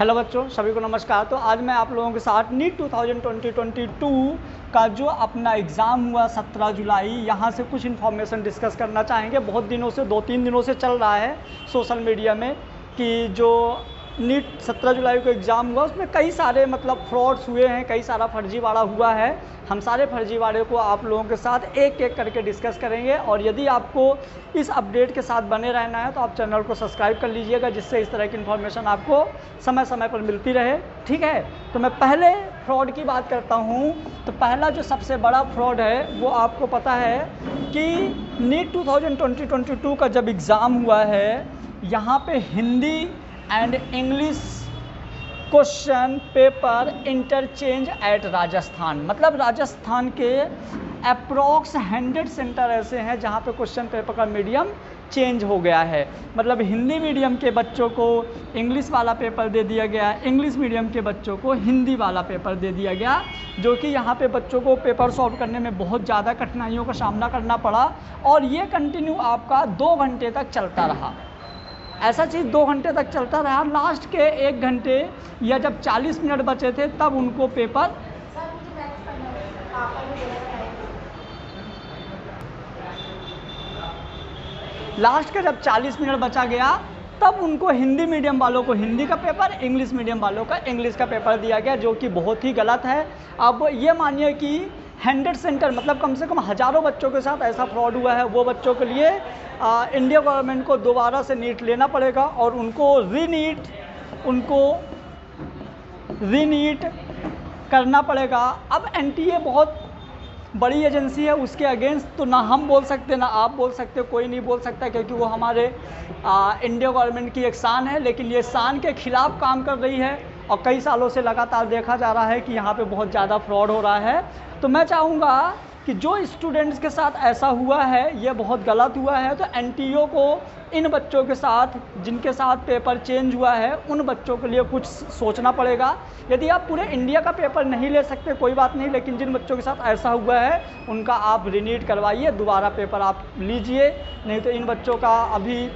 Hello बच्चों, सभी को नमस्कार। तो आज मैं आप लोगों के साथ नीट 2022 का जो अपना एग्ज़ाम हुआ 17 जुलाई, यहाँ से कुछ इन्फॉर्मेशन डिस्कस करना चाहेंगे। बहुत दिनों से 2-3 दिनों से चल रहा है सोशल मीडिया में कि जो नीट 17 जुलाई को एग्ज़ाम हुआ उसमें कई सारे फ्रॉड्स हुए हैं, कई सारा फर्जीवाड़ा हुआ है। हम सारे फर्जीवाड़े को आप लोगों के साथ एक एक करके डिस्कस करेंगे। और यदि आपको इस अपडेट के साथ बने रहना है तो आप चैनल को सब्सक्राइब कर लीजिएगा, जिससे इस तरह की इन्फॉर्मेशन आपको समय समय पर मिलती रहे। ठीक है, तो मैं पहले फ्रॉड की बात करता हूँ। तो पहला जो सबसे बड़ा फ्रॉड है वो आपको पता है कि नीट 2022 का जब एग्ज़ाम हुआ है, यहाँ पे Hindi and English question paper interchange at Rajasthan, मतलब राजस्थान के अप्रॉक्स 100 सेंटर ऐसे हैं जहाँ पे क्वेश्चन पेपर का मीडियम चेंज हो गया है। मतलब हिंदी मीडियम के बच्चों को इंग्लिश वाला पेपर दे दिया गया, इंग्लिश मीडियम के बच्चों को हिंदी वाला पेपर दे दिया गया, जो कि यहाँ पे बच्चों को पेपर सॉल्व करने में बहुत ज़्यादा कठिनाइयों का सामना करना पड़ा। और ये कंटिन्यू आपका 2 घंटे तक चलता रहा। ऐसा चीज़ 2 घंटे तक चलता रहा। लास्ट के 1 घंटे या जब 40 मिनट बचे थे तब उनको पेपर लास्ट का जब 40 मिनट बचा गया तब उनको हिंदी मीडियम वालों को हिंदी का पेपर, इंग्लिश मीडियम वालों का इंग्लिश का पेपर दिया गया, जो कि बहुत ही गलत है। अब ये मानिए कि 100 सेंटर मतलब कम से कम हज़ारों बच्चों के साथ ऐसा फ्रॉड हुआ है। वो बच्चों के लिए इंडिया गवर्नमेंट को दोबारा से नीट लेना पड़ेगा और उनको रीनीट करना पड़ेगा। अब एनटीए बहुत बड़ी एजेंसी है, उसके अगेंस्ट तो ना हम बोल सकते ना आप बोल सकते, कोई नहीं बोल सकता, क्योंकि वो हमारे इंडिया गवर्नमेंट की एक शान है। लेकिन ये शान के खिलाफ काम कर रही है और कई सालों से लगातार देखा जा रहा है कि यहाँ पे बहुत ज़्यादा फ्रॉड हो रहा है। तो मैं चाहूँगा कि जो स्टूडेंट्स के साथ ऐसा हुआ है ये बहुत गलत हुआ है। तो एनटीओ को इन बच्चों के साथ जिनके साथ पेपर चेंज हुआ है उन बच्चों के लिए कुछ सोचना पड़ेगा। यदि आप पूरे इंडिया का पेपर नहीं ले सकते कोई बात नहीं, लेकिन जिन बच्चों के साथ ऐसा हुआ है उनका आप रीनीट करवाइए, दोबारा पेपर आप लीजिए। नहीं तो इन बच्चों का अभी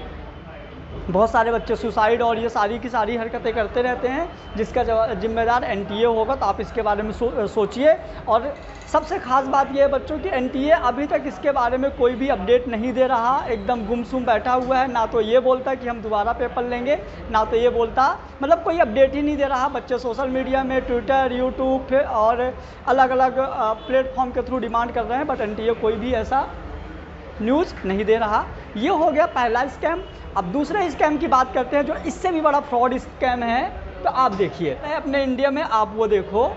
बहुत सारे बच्चे सुसाइड और ये सारी की सारी हरकतें करते रहते हैं, जिसका जिम्मेदार एनटीए होगा। तो आप इसके बारे में सोचिए। और सबसे ख़ास बात ये है बच्चों की एनटीए अभी तक इसके बारे में कोई भी अपडेट नहीं दे रहा, एकदम गुमसुम बैठा हुआ है। ना तो ये बोलता कि हम दोबारा पेपर लेंगे, ना तो ये बोलता, मतलब कोई अपडेट ही नहीं दे रहा। बच्चे सोशल मीडिया में ट्विटर, यूट्यूब और अलग अलग प्लेटफॉर्म के थ्रू डिमांड कर रहे हैं, बट एनटीए कोई भी ऐसा न्यूज़ नहीं दे रहा। ये हो गया पहला स्कैम। अब दूसरे स्कैम की बात करते हैं जो इससे भी बड़ा फ्रॉड स्कैम है। तो आप देखिए अपने इंडिया में, आप वो देखो,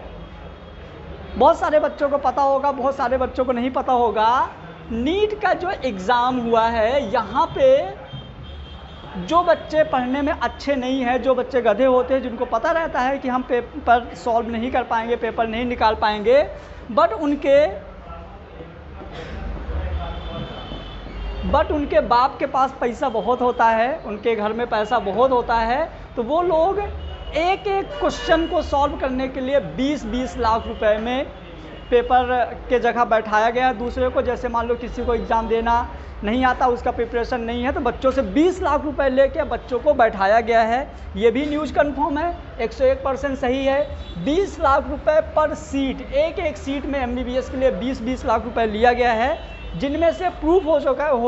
बहुत सारे बच्चों को पता होगा, बहुत सारे बच्चों को नहीं पता होगा। नीट का जो एग्ज़ाम हुआ है यहाँ पे जो बच्चे पढ़ने में अच्छे नहीं हैं, जो बच्चे गधे होते हैं, जिनको पता रहता है कि हम पेपर सॉल्व नहीं कर पाएंगे, पेपर नहीं निकाल पाएंगे, बट उनके बाप के पास पैसा बहुत होता है, उनके घर में पैसा बहुत होता है, तो वो लोग एक एक क्वेश्चन को सॉल्व करने के लिए 20-20 लाख रुपए में पेपर के जगह बैठाया गया है दूसरे को। जैसे मान लो किसी को एग्ज़ाम देना नहीं आता, उसका प्रिपरेशन नहीं है, तो बच्चों से 20 लाख रुपए लेके बच्चों को बैठाया गया है। ये भी न्यूज़ कंफर्म है, 101% सही है। 20 लाख रुपए पर सीट, एक एक सीट में एमबीबीएस के लिए 20-20 लाख रुपए लिया गया है, जिनमें से प्रूफ हो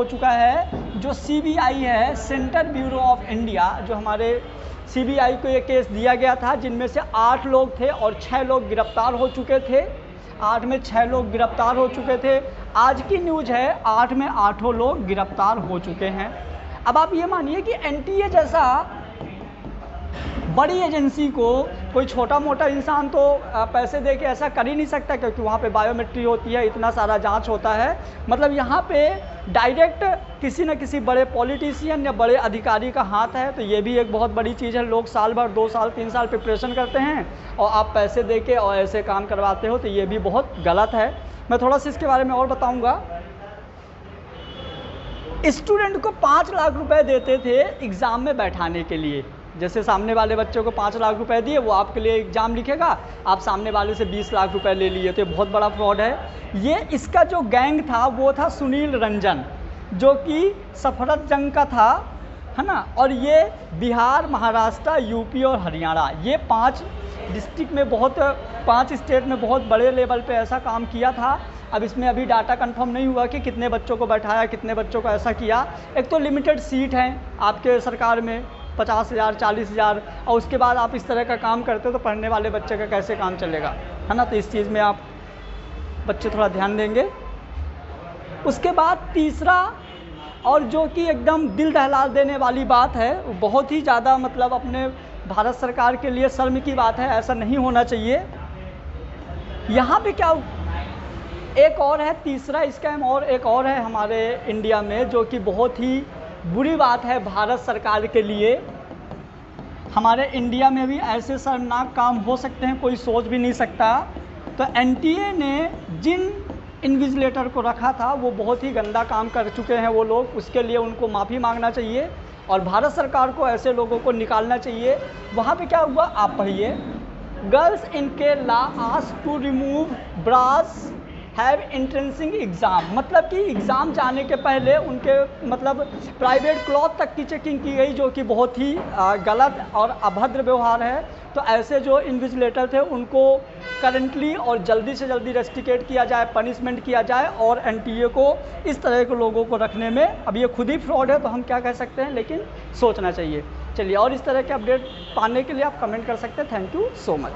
चुका है जो सीबीआई है, सेंट्रल ब्यूरो ऑफ इंडिया, जो हमारे सीबीआई को ये केस दिया गया था, जिनमें से 8 लोग थे और 6 लोग गिरफ्तार हो चुके थे। 8 में 6 लोग गिरफ्तार हो चुके थे। आज की न्यूज़ है 8 में 8 लोग गिरफ्तार हो चुके हैं। अब आप ये मानिए कि एनटीए जैसा बड़ी एजेंसी को कोई छोटा मोटा इंसान तो पैसे दे के ऐसा कर ही नहीं सकता, क्योंकि वहाँ पे बायोमेट्री होती है, इतना सारा जांच होता है। मतलब यहाँ पे डायरेक्ट किसी न किसी बड़े पॉलिटिशियन या बड़े अधिकारी का हाथ है। तो ये भी एक बहुत बड़ी चीज़ है। लोग साल भर 2 साल 3 साल प्रिपरेशन करते हैं और आप पैसे दे के और ऐसे काम करवाते हो, तो ये भी बहुत गलत है। मैं थोड़ा सा इसके बारे में और बताऊँगा। स्टूडेंट को 5 लाख रुपए देते थे एग्ज़ाम में बैठाने के लिए। जैसे सामने वाले बच्चों को 5 लाख रुपए दिए, वो आपके लिए एग्ज़ाम लिखेगा, आप सामने वाले से 20 लाख रुपए ले लिए। तो बहुत बड़ा फ्रॉड है ये। इसका जो गैंग था वो था सुनील रंजन, जो कि सफदरजंग का था। है ना। और ये बिहार, महाराष्ट्र, यूपी और हरियाणा, ये 5 डिस्ट्रिक्ट में 5 स्टेट में बहुत बड़े लेवल पे ऐसा काम किया था। अब इसमें अभी डाटा कंफर्म नहीं हुआ कि कितने बच्चों को बैठाया, कितने बच्चों को ऐसा किया। एक तो लिमिटेड सीट हैं आपके सरकार में 50,000 40,000, और उसके बाद आप इस तरह का काम करते हो तो पढ़ने वाले बच्चे का कैसे काम चलेगा, है ना। तो इस चीज़ में आप बच्चे थोड़ा ध्यान देंगे। उसके बाद तीसरा, और जो कि एकदम दिल दहला देने वाली बात है, बहुत ही ज़्यादा मतलब अपने भारत सरकार के लिए शर्म की बात है, ऐसा नहीं होना चाहिए। यहाँ पे क्या एक और है, तीसरा स्कैम और एक और है हमारे इंडिया में, जो कि बहुत ही बुरी बात है भारत सरकार के लिए। हमारे इंडिया में भी ऐसे शर्मनाक काम हो सकते हैं, कोई सोच भी नहीं सकता। तो एनटीए ने जिन इन्विजिलेटर को रखा था वो बहुत ही गंदा काम कर चुके हैं वो लोग, उसके लिए उनको माफ़ी मांगना चाहिए और भारत सरकार को ऐसे लोगों को निकालना चाहिए। वहाँ पे क्या हुआ आप पढ़िए, girls in Kerala asked to remove bras have entrancing exam, मतलब कि एग्ज़ाम जाने के पहले उनके मतलब प्राइवेट क्लॉथ तक की चेकिंग की गई, जो कि बहुत ही गलत और अभद्र व्यवहार है। तो ऐसे जो इन्विजिलेटर थे उनको करंटली और जल्दी से जल्दी रेस्टिकेट किया जाए, पनिशमेंट किया जाए, और एनटीए को इस तरह के लोगों को रखने में, अब ये खुद ही फ्रॉड है तो हम क्या कह सकते हैं, लेकिन सोचना चाहिए। चलिए, और इस तरह के अपडेट पाने के लिए आप कमेंट कर सकते हैं। Thank you so much.